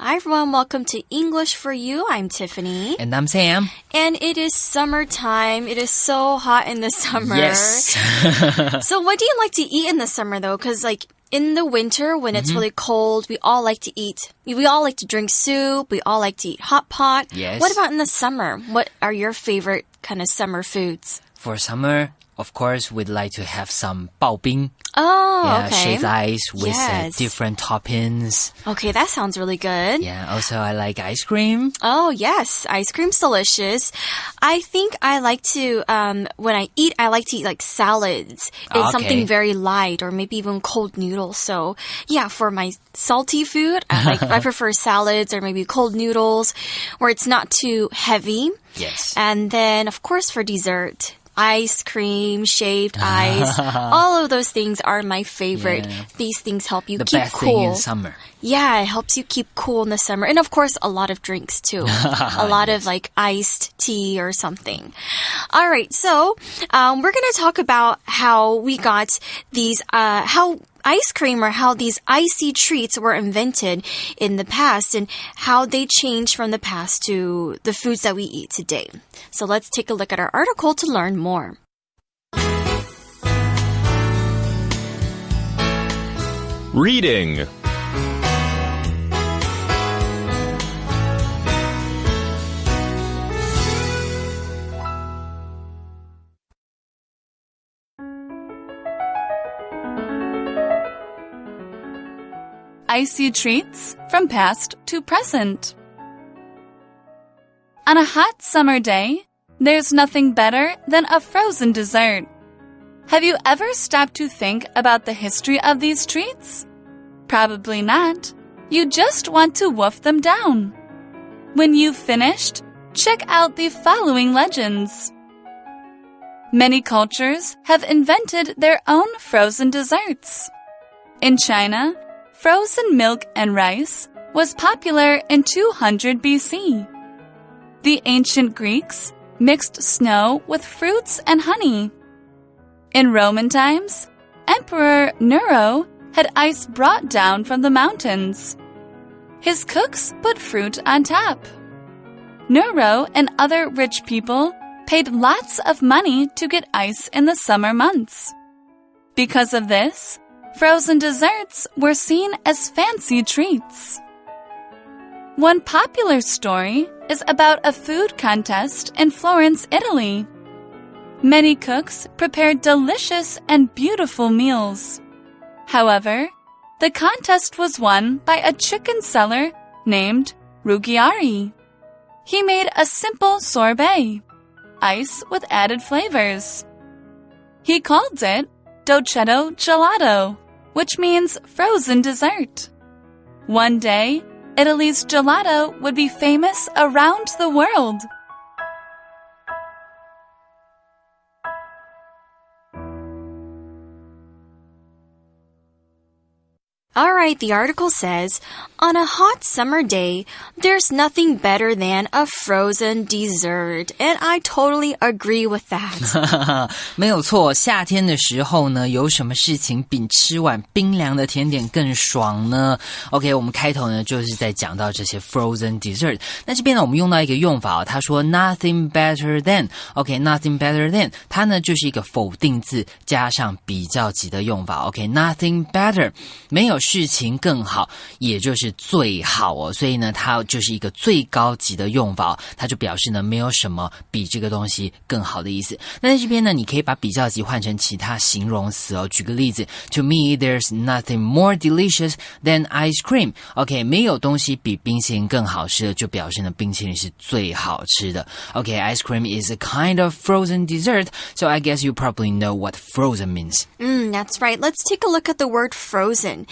Hi everyone, welcome to English for You. I'm Tiffany. And I'm Sam. And it is summertime. It is so hot in the summer. Yes. So what do you like to eat in the summer though? Because in the winter, when it's really cold, we all like to eat. We all like to drink soup. We all like to eat hot pot. Yes. What about in the summer? What are your favorite kind of summer foods? For summer, of course, we'd like to have some 刨冰. Oh, okay. Shaved ice with different toppings. Okay, that sounds really good. Yeah, also I like ice cream. Oh, yes. Ice cream's delicious. I think I like to, when I like to eat like salads. It's something very light or maybe even cold noodles. So, yeah, for my salty food, I prefer salads or maybe cold noodles where it's not too heavy. Yes. And then, of course, for dessert, ice cream, shaved ice, all of those things are my favorite. Yeah. These things help you keep cool. The best thing in summer. Yeah, it helps you keep cool in the summer. And of course, a lot of drinks too. A lot of like iced tea or something. All right, so we're going to talk about how we got these, how ice cream or how these icy treats were invented in the past and how they changed from the past to the foods that we eat today. So let's take a look at our article to learn more. Reading. Icy treats from past to present. On a hot summer day, there's nothing better than a frozen dessert. Have you ever stopped to think about the history of these treats? Probably not. You just want to wolf them down. When you've finished, check out the following legends. Many cultures have invented their own frozen desserts. In China, frozen milk and rice was popular in 200 BC. The ancient Greeks mixed snow with fruits and honey. In Roman times, Emperor Nero had ice brought down from the mountains. His cooks put fruit on top. Nero and other rich people paid lots of money to get ice in the summer months. Because of this, frozen desserts were seen as fancy treats. One popular story is about a food contest in Florence, Italy. Many cooks prepared delicious and beautiful meals. However, the contest was won by a chicken seller named Ruggieri. He made a simple sorbet, ice with added flavors. He called it dolcetto gelato, which means frozen dessert. One day, Italy's gelato would be famous around the world. All right, the article says, on a hot summer day, there's nothing better than a frozen dessert. And I totally agree with that. 没有错，夏天的时候呢，有什么事情比吃碗冰凉的甜点更爽呢？ OK， 我们开头呢就是在讲到这些 frozen dessert。那这边呢，我们用到一个用法，他说 nothing better than。OK，nothing better than， 它呢就是一个否定字加上比较级的用法。OK，nothing better， 没有事情更好，也就是最好哦，所以呢，它就是一个最高级的用法哦，它就表示呢，没有什么比这个东西更好的意思。那在这边呢，你可以把比较级换成其他形容词哦。举个例子 ，To me, there's nothing more delicious than ice cream. OK， 没有东西比冰淇淋更好吃的，就表示呢，冰淇淋是最好吃的。OK，ice cream is a kind of frozen dessert, so I guess you probably know what frozen means. That's right. Let's take a look at the word frozen.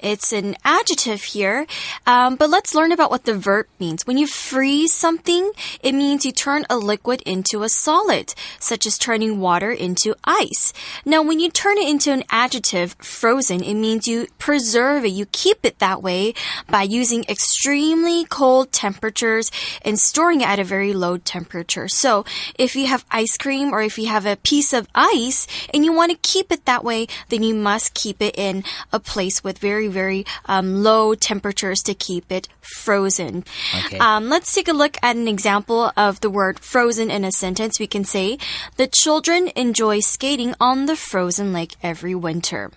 It's an adjective here, but let's learn about what the verb means. When you freeze something, it means you turn a liquid into a solid, such as turning water into ice. Now, when you turn it into an adjective, frozen, it means you preserve it, you keep it that way by using extremely cold temperatures and storing it at a very low temperature. So, if you have ice cream or if you have a piece of ice and you want to keep it that way, then you must keep it in a place with very very low temperatures to keep it frozen. Okay. Let's take a look at an example of the word frozen in a sentence. We can say, the children enjoy skating on the frozen lake every winter.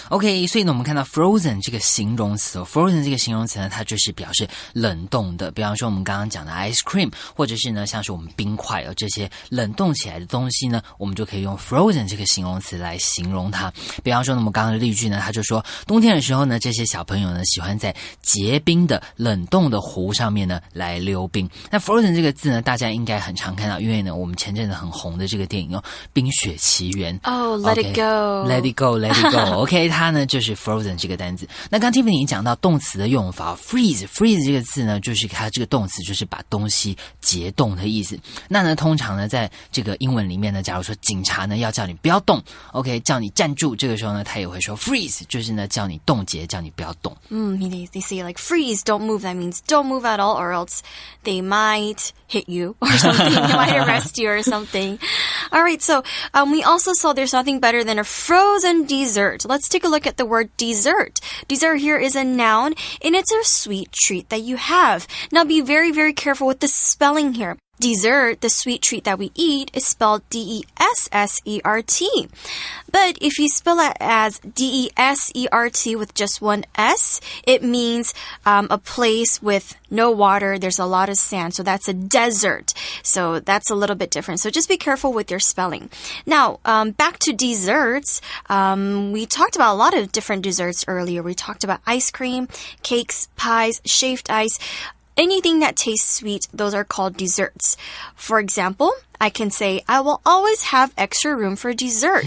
OK， 所以呢，我们看到 frozen 这个形容词，frozen 这个形容词呢，它就是表示冷冻的。比方说我们刚刚讲的 ice cream， 或者是呢，像是我们冰块这些冷冻起来的东西呢，我们就可以用 frozen 这个形容词来形容它。比方说呢，我们刚刚的例句呢，他就说，冬天的时候呢，这些小朋友呢，喜欢在结冰的冷冻的湖上面呢来溜冰。那 frozen 这个字呢，大家应该很常看到，因为呢，我们前阵子很红的这个电影《冰雪奇缘》。Let it go. Let it go. Let it go. OK， 它呢就是 frozen 这个单字。那刚 Tiffany 讲到动词的用法 freeze 这个字呢，就是它这个动词就是把东西结冻的意思。那呢，通常呢，在这个英文里面呢，假如说警察呢要叫你不要动 ，OK， 叫你站住，这个时候呢，他也会说 freeze， 就是呢叫你冻结，叫你不要动。They say like freeze, don't move. That means don't move at all, or else they might hit you or something. They might arrest you or something. All right, so we also saw there's nothing better than a frozen dessert. Let's take a look at the word dessert. Dessert here is a noun, and it's a sweet treat that you have. Now be very, very careful with the spelling here. Dessert, the sweet treat that we eat, is spelled D-E-S-S-E-R-T. But if you spell it as D-E-S-E-R-T with just one S, it means a place with no water, there's a lot of sand. So that's a desert. So that's a little bit different. So just be careful with your spelling. Now, back to desserts. We talked about a lot of different desserts earlier. We talked about ice cream, cakes, pies, shaved ice. Anything that tastes sweet, those are called desserts. For example, I can say, I will always have extra room for dessert.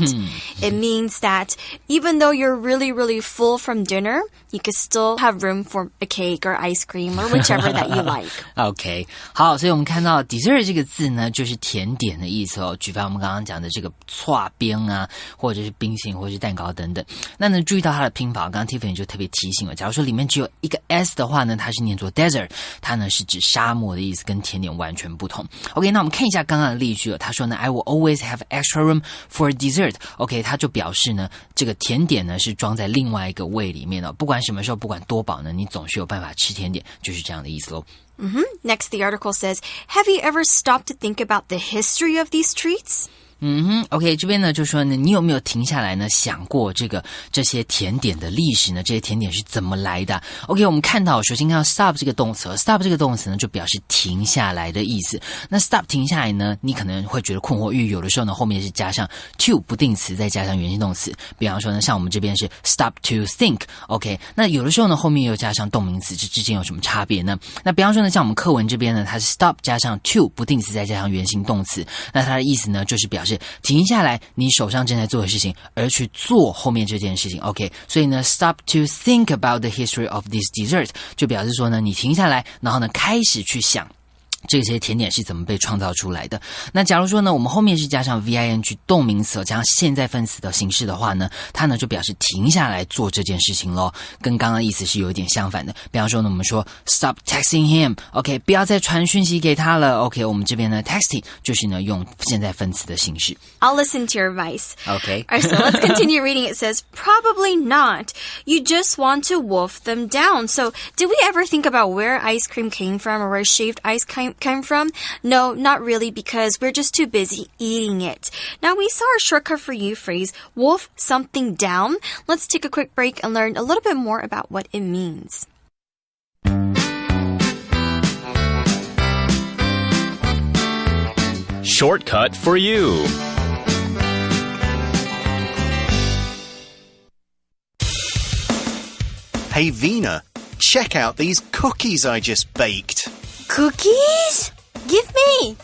It means that even though you're really, really full from dinner, you could still have room for a cake or ice cream or whichever that you like. OK， 好，所以我们看到 dessert 这个字呢，就是甜点的意思哦。举凡我们刚刚讲的这个刨冰啊，或者是冰淇淋，或者是蛋糕等等。那呢，注意到它的拼法，刚刚 Tiffany 就特别提醒了。假如说里面只有一个 s 的话呢，它是念作 desert， 它呢是指沙漠的意思，跟甜点完全不同。OK， 那我们看一下刚刚的例句了。他说呢 I will always have extra room for dessert. OK， 他就表示呢，这个甜点呢是装在另外一个胃里面哦。不管什么时候，不管多饱呢，你总是有办法吃甜点，就是这样的意思咯。Next, the article says, have you ever stopped to think about the history of these treats? OK， 这边呢就说呢，你有没有停下来呢想过这些甜点的历史呢？这些甜点是怎么来的 ？OK， 我们看到首先看到 stop 这个动词 ，stop 这个动词呢就表示停下来的意思。那 stop 停下来呢，你可能会觉得困惑，因为有的时候呢后面是加上 to 不定词，再加上原形动词。比方说呢，像我们这边是 stop to think，OK， 那有的时候呢后面又加上动名词，这之间有什么差别呢？那比方说呢，像我们课文这边呢，它是 stop 加上 to 不定词，再加上原形动词，那它的意思呢就是表示停下来你手上正在做的事情，而去做后面这件事情 OK， 所以呢 stop to think about the history of this dessert 就表示说呢，你停下来，然后呢开始去想这些甜点是怎么被创造出来的。那假如说呢，我们后面是加上 VING 动名词加上现在分词的形式的话呢，它呢就表示停下来做这件事情咯，跟刚刚的意思是有一点相反的。比方说呢，我们说 stop texting him OK， 不要再传讯息给他了 OK， 我们这边呢 texting 就是呢用现在分词的形式。 I'll listen to your advice. OK. All right, so let's continue reading. It says, probably not. You just want to wolf them down. So did we ever think about where ice cream came from or where shaved ice came from? No, not really, because we're just too busy eating it. Now we saw our shortcut for you phrase, wolf something down. Let's take a quick break and learn a little bit more about what it means. Shortcut for you. Hey Vina, check out these cookies I just baked. Cookies? Give me.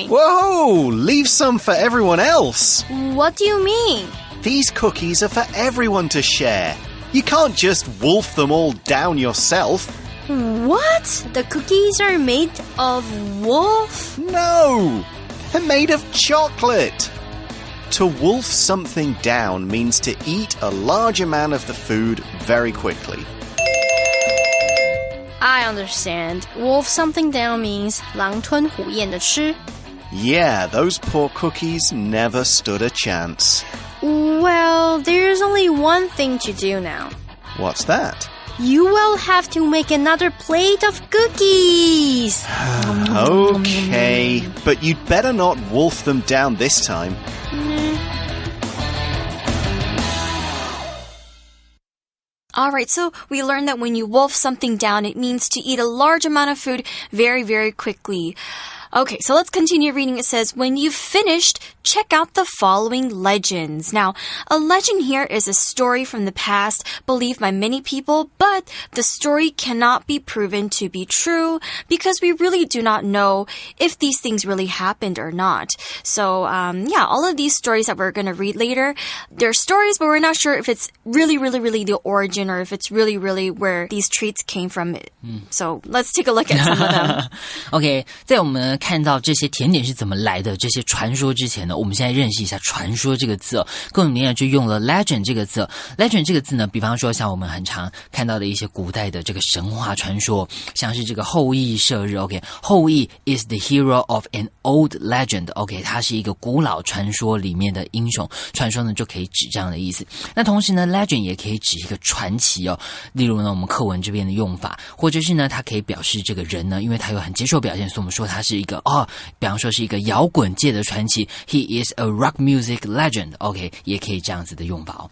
Whoa, leave some for everyone else. What do you mean? These cookies are for everyone to share. You can't just wolf them all down yourself. What? The cookies are made of wolf? No, they're made of chocolate. To wolf something down means to eat a large amount of the food very quickly. I understand. Wolf something down means 狼吞虎咽的吃。 Yeah, those poor cookies never stood a chance. Well, there's only one thing to do now. What's that? You will have to make another plate of cookies. Okay, but you'd better not wolf them down this time. Alright, so we learned that when you wolf something down, it means to eat a large amount of food very, very quickly. Okay, so let's continue reading. It says, when you've finished, check out the following legends. Now, a legend here is a story from the past believed by many people, but the story cannot be proven to be true because we really do not know if these things really happened or not. So, all of these stories that we're going to read later, they're stories, but we're not sure if it's really the origin or if it's really where these treats came from. So, let's take a look at some of them. OK, 在我们看到这些甜点是怎么来的这些传说之前呢，我们现在认识一下传说这个字哦。跟我们就用了 legend 这个字。legend 这个字呢，比方说像我们很常看到的一些古代的这个神话传说，像是这个后羿射日 OK， 后羿 is the hero of an old legend OK， 他是一个古老传说里面的英雄，传说呢就可以指这样的意思。那同时呢 legend 也可以指一个传奇哦，例如呢我们课文这边的用法，或者是呢它可以表示这个人呢，因为他有很杰出的表现，所以我们说他是一个比方说是一个摇滚界的传奇 He is a rock music legend OK 也可以这样子的用法哦。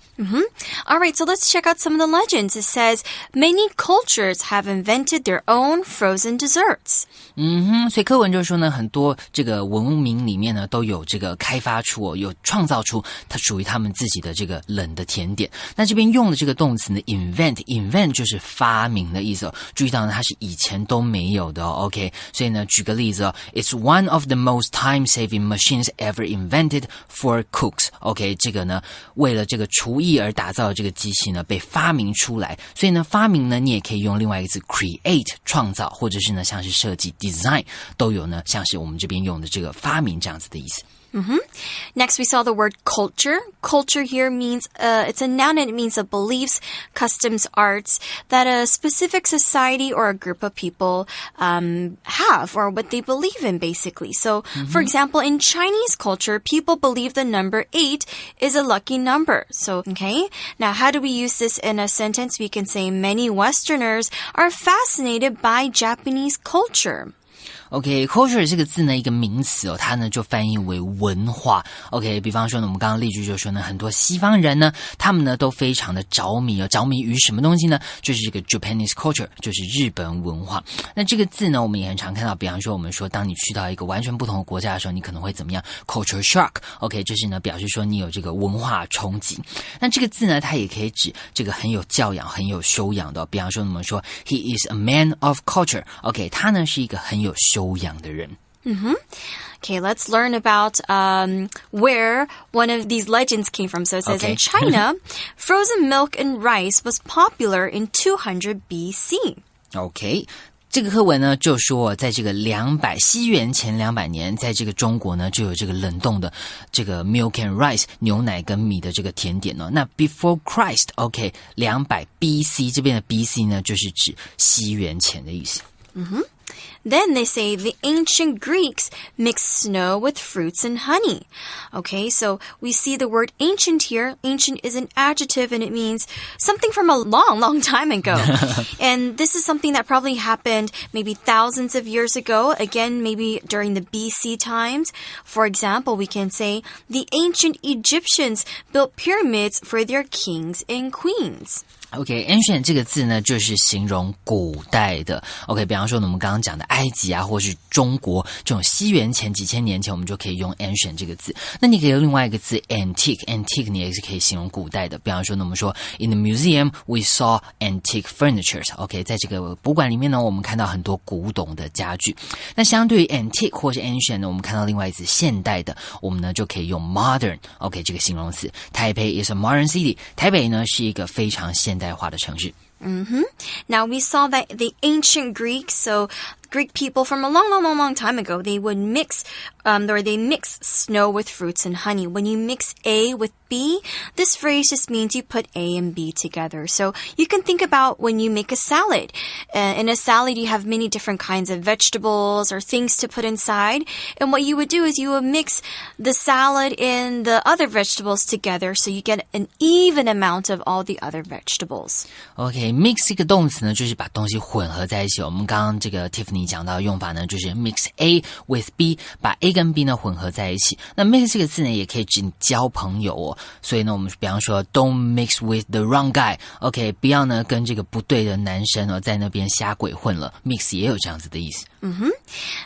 Alright, so let's check out some of the legends. It says, many cultures have invented their own frozen desserts. 所以课文就说呢，很多这个文明里面呢都有这个开发出有创造出它属于他们自己的这个冷的甜点。那这边用的这个动词呢 invent 就是发明的意思哦。注意到呢它是以前都没有的哦 OK， 所以呢举个例子哦 It's one of the most time-saving machines ever invented for cooks OK， 这个呢为了这个厨艺而打造的这个机器呢被发明出来，所以呢发明呢你也可以用另外一个字 create 创造，或者是呢像是设计 design 都有呢像是我们这边用的这个发明这样子的意思。Next, we saw the word culture. Culture here means, it's a noun and it means the beliefs, customs, arts that a specific society or a group of people have, or what they believe in, basically. So, for example, in Chinese culture, people believe the number 8 is a lucky number. So, okay. Now, how do we use this in a sentence? We can say many Westerners are fascinated by Japanese culture.OK, culture 这个字呢，一个名词哦，它呢就翻译为文化。OK， 比方说呢，我们刚刚例句就说呢，很多西方人呢，他们呢都非常的着迷哦，着迷于什么东西呢？就是这个 Japanese culture， 就是日本文化。那这个字呢，我们也很常看到，比方说我们说，当你去到一个完全不同的国家的时候，你可能会怎么样 ？Culture shock。OK， 就是呢表示说你有这个文化冲击。那这个字呢，它也可以指这个很有教养、很有修养的哦。比方说我们说 He is a man of culture。OK， 他呢是一个很有修养的人。Okay, let's learn about where one of these legends came from. So it says in China, frozen milk and rice was popular in 200 BC. Okay.这个课文呢就说在这个西元前200年在这个中国呢就有这个冷冻的这个 milk and rice 牛奶跟米的这个甜点哦。那 before Christ OK 200 BC 这边的 BC 呢就是指西元前的意思。Then they say the ancient Greeks mixed snow with fruits and honey. Okay, so we see the word ancient here. Ancient is an adjective and it means something from a long time ago. And this is something that probably happened maybe thousands of years ago. Again, maybe during the BC times. For example, we can say the ancient Egyptians built pyramids for their kings and queens.OK, ancient 这个字呢，就是形容古代的。OK， 比方说呢，我们刚刚讲的埃及啊，或是中国这种西元前几千年前，我们就可以用 ancient 这个字。那你可以用另外一个字 antique 你也是可以形容古代的。比方说呢，我们说 In the museum we saw antique furnitures。OK， 在这个博物馆里面呢，我们看到很多古董的家具。那相对于 antique 或是 ancient 呢，我们看到另外一个字现代的，我们呢就可以用 modern。OK， 这个形容词。台北 is a modern city。台北呢是一个非常现代化的城市。Now we saw that the ancient Greeks, so Greek people from a long time ago, they would mix, or they mix snow with fruits and honey. When you mix A with B, this phrase just means you put A and B together. So you can think about when you make a salad. In a salad, you have many different kinds of vegetables or things to put inside. And what you would do is you would mix the salad and the other vegetables together so you get an even amount of all the other vegetables. OK, mix 这个动词呢，就是把东西混合在一起。我们刚刚这个 Tiffany 讲到的用法呢，就是 mix A with B， 把 A 跟 B 呢混合在一起。那 mix 这个字呢，也可以指你交朋友哦。所以呢，我们比方说 don't mix with the wrong guy。OK， 不要呢跟这个不对的男生哦在那边瞎鬼混了。mix 也有这样子的意思。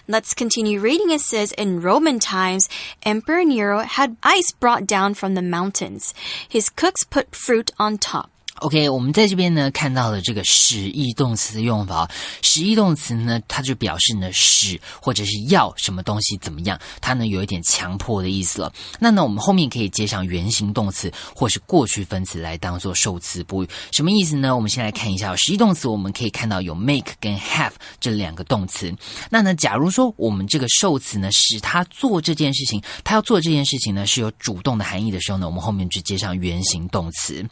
Let's continue reading. It says, in Roman times, Emperor Nero had ice brought down from the mountains. His cooks put fruit on top.OK, 我们在这边呢看到了这个使役动词的用法。使役动词呢，它就表示呢使或者是要什么东西怎么样，它呢有一点强迫的意思了。那呢我们后面可以接上原形动词或是过去分词来当做受词补语。什么意思呢？我们先来看一下使役动词，我们可以看到有 make 跟 have 这两个动词。那呢假如说我们这个受词呢使他做这件事情，他要做这件事情呢是有主动的含义的时候呢，我们后面就接上原形动词。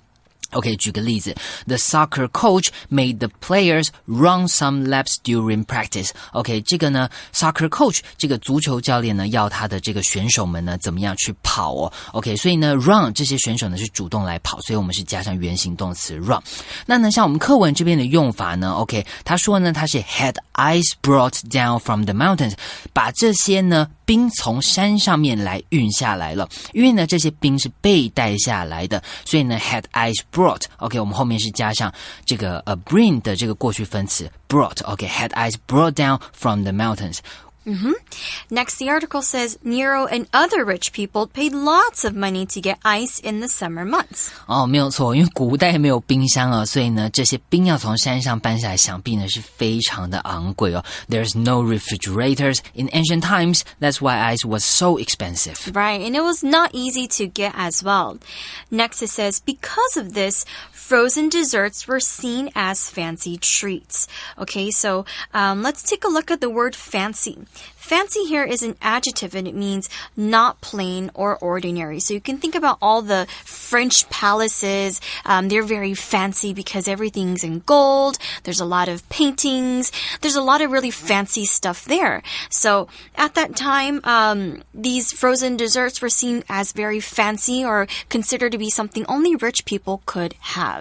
OK, 举个例子 The soccer coach made the players run some laps during practice. OK, 这个呢 soccer coach 这个足球教练呢要他的这个选手们呢怎么样去跑哦 OK, 所以呢 run 这些选手呢是主动来跑，所以我们是加上原形动词 run。 那呢像我们课文这边的用法呢 OK, 他说呢他是 had ice brought down from the mountains, 把这些呢冰从山上面来运下来了，因为呢这些冰是被带下来的，所以呢 had ice brought OK, 我们后面是加上这个bring 的这个过去分词 brought OK, had ice brought down from the mountains. Next, the article says Nero and other rich people paid lots of money to get ice in the summer months. 没有错，因为古代没有冰箱啊，所以呢这些冰要从山上搬下来，想必呢是非常的昂贵哦。There's no refrigerators in ancient times. That's why ice was so expensive. Right, and it was not easy to get as well. Next, it says because of this, frozen desserts were seen as fancy treats. Okay, so let's take a look at the word fancy.Fancy here is an adjective and it means not plain or ordinary. So you can think about all the French palaces. They're very fancy because everything's in gold. There's a lot of paintings. There's a lot of really fancy stuff there. So at that time, these frozen desserts were seen as very fancy or considered to be something only rich people could have.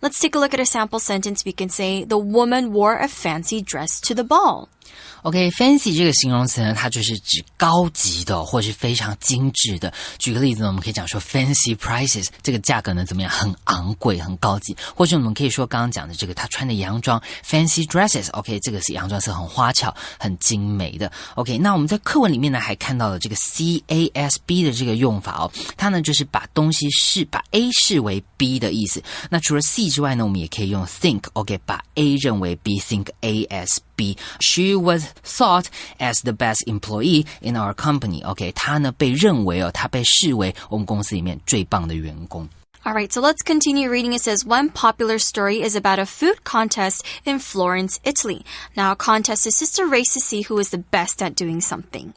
Let's take a look at a sample sentence. We can say, the woman wore a fancy dress to the ball.OK, fancy 这个形容词呢，它就是指高级的或是非常精致的。举个例子呢，我们可以讲说 fancy prices， 这个价格呢怎么样，很昂贵很高级。或者我们可以说刚刚讲的这个他穿的洋装 fancy dresses OK, 这个是洋装是很花俏很精美的 OK, 那我们在课文里面呢还看到了这个 CASB 的这个用法哦，它呢就是把东西把 A 视为 B 的意思。那除了 C 之外呢，我们也可以用 think OK, 把 A 认为 B, think A as B. She was thought as the best employee in our company. OK, 她呢被认为她被视为我们公司里面最棒的员工。Alright, so let's continue reading. It says, one popular story is about a food contest in Florence, Italy. Now, a contest is just a race to see who is the best at doing something.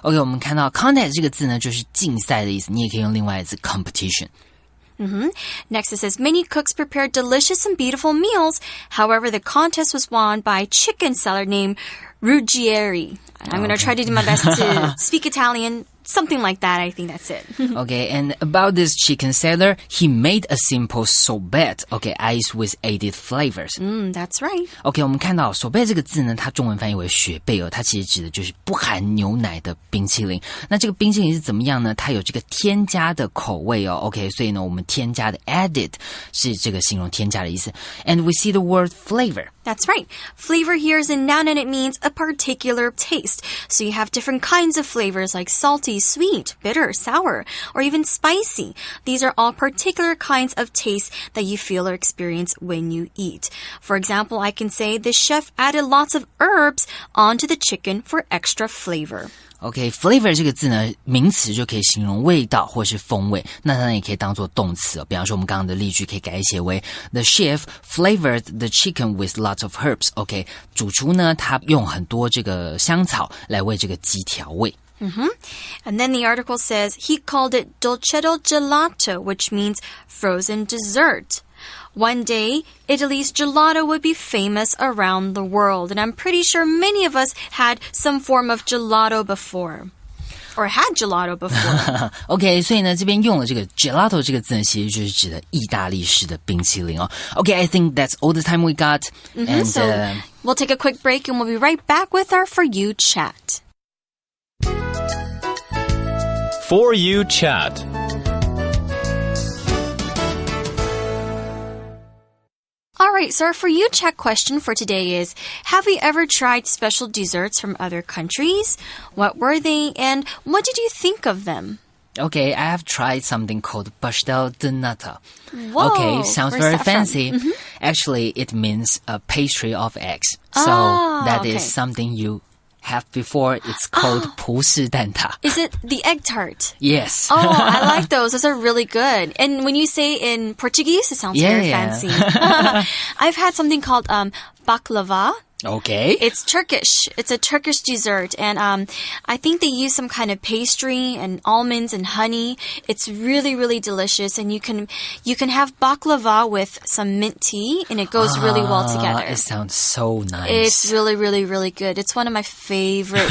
OK, 我们看到 contest 这个字呢就是竞赛的意思，你也可以用另外一个字 competition。Next, it says, many cooks prepared delicious and beautiful meals. However, the contest was won by a chicken seller named Ruggieri. I'm going to try to do my best to speak Italian.Something like that, I think that's it. Okay, and about this chicken seller, he made a simple sorbet, okay, ice with added flavors. That's right. Okay, 我们看到 sorbet 这个字呢，它中文翻译为雪贝哦，它其实指的就是不含牛奶的冰淇淋。那这个冰淇淋是怎么样呢？它有这个添加的口味哦 ，OK， 所以呢，我们添加的 added 是这个形容添加的意思。And we see the word flavor.That's right. Flavor here is a noun and it means a particular taste. So you have different kinds of flavors like salty, sweet, bitter, sour, or even spicy. These are all particular kinds of taste that you feel or experience when you eat. For example, I can say the chef added lots of herbs onto the chicken for extra flavor.OK, flavor 这个字呢，名词就可以形容味道或是风味，那它也可以当作动词哦。比方说我们刚刚的例句可以改写为 The chef flavored the chicken with lots of herbs. OK, 主厨呢他用很多这个香草来为这个鸡调味。And then the article says he called it dolcetto gelato, which means frozen dessert. One day, Italy's gelato would be famous around the world. And I'm pretty sure many of us had some form of gelato before. Or had gelato before. OK, 所以呢，这边用了这个 gelato 这个字呢，其实就是指的意大利式的冰淇淋哦。OK, I think that's all the time we got. And So we'll take a quick break and we'll be right back with our For You chat. For You Chat. All right, so our For You chat question for today is, have you ever tried special desserts from other countries? What were they and what did you think of them? Okay, I have tried something called pastel de nata. Whoa, okay, sounds where's very that from? fancy. Actually, it means a pastry of eggs. So that is something you have before. It's called 葡式蛋挞. Is it the egg tart? Yes. Oh, I like those. Those are really good. And when you say in Portuguese, it sounds very fancy. I've had something called baklava. Okay. It's Turkish. It's a Turkish dessert. And I think they use some kind of pastry and almonds and honey. It's really, really delicious. And you can have baklava with some mint tea, and it goes really well together. It sounds so nice. It's really, really, really good. It's one of my favorite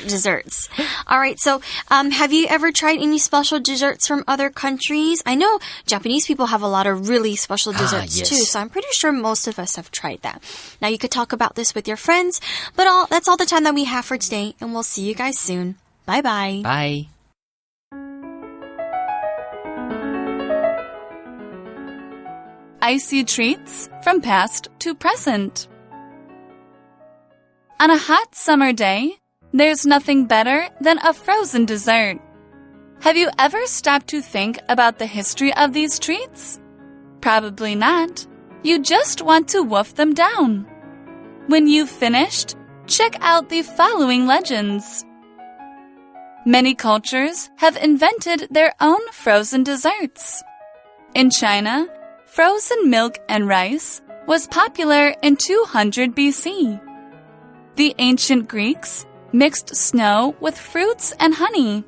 desserts. All right. So have you ever tried any special desserts from other countries? I know Japanese people have a lot of really special desserts too. So I'm pretty sure most of us have tried that. Now, you could talk about this with your friends, but that's all the time that we have for today, and we'll see you guys soon. Bye-bye. Bye. Icy treats from past to present. On a hot summer day, there's nothing better than a frozen dessert. Have you ever stopped to think about the history of these treats? Probably not. You just want to wolf them down. When you've finished, check out the following legends. Many cultures have invented their own frozen desserts. In China, frozen milk and rice was popular in 200 BC. The ancient Greeks mixed snow with fruits and honey.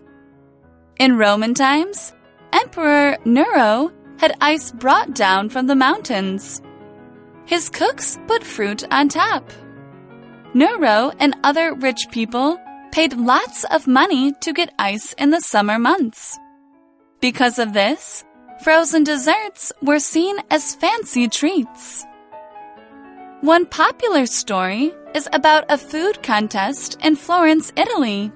In Roman times, Emperor Nero had ice brought down from the mountains. His cooks put fruit on top. Nero and other rich people paid lots of money to get ice in the summer months. Because of this, frozen desserts were seen as fancy treats. One popular story is about a food contest in Florence, Italy.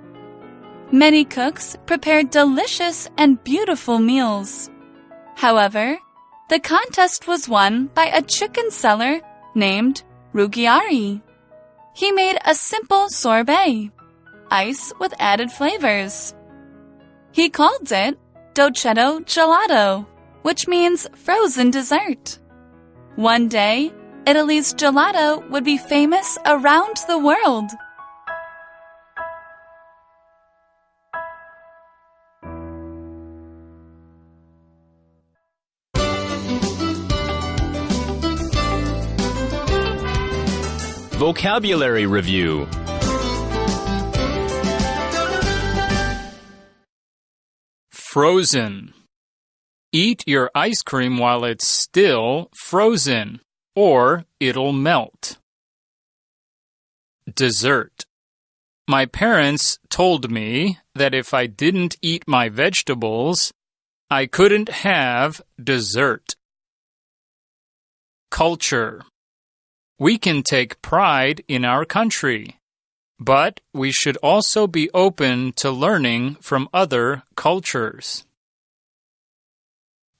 Many cooks prepared delicious and beautiful meals. However, the contest was won by a chicken seller named Ruggieri. He made a simple sorbet, ice with added flavors. He called it dolcetto gelato, which means frozen dessert. One day, Italy's gelato would be famous around the world. Vocabulary Review. Frozen. Eat your ice cream while it's still frozen, or it'll melt. Dessert. My parents told me that if I didn't eat my vegetables, I couldn't have dessert. Culture. We can take pride in our country, but we should also be open to learning from other cultures.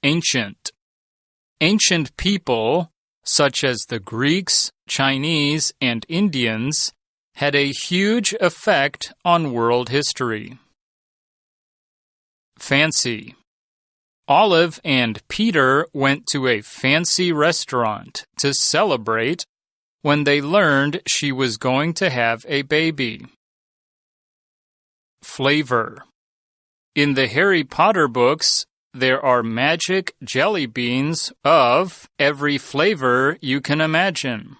Ancient. Ancient people, such as the Greeks, Chinese, and Indians, had a huge effect on world history. Fancy. Olive and Peter went to a fancy restaurant to celebrate when they learned she was going to have a baby. Flavor. In the Harry Potter books, there are magic jelly beans of every flavor you can imagine.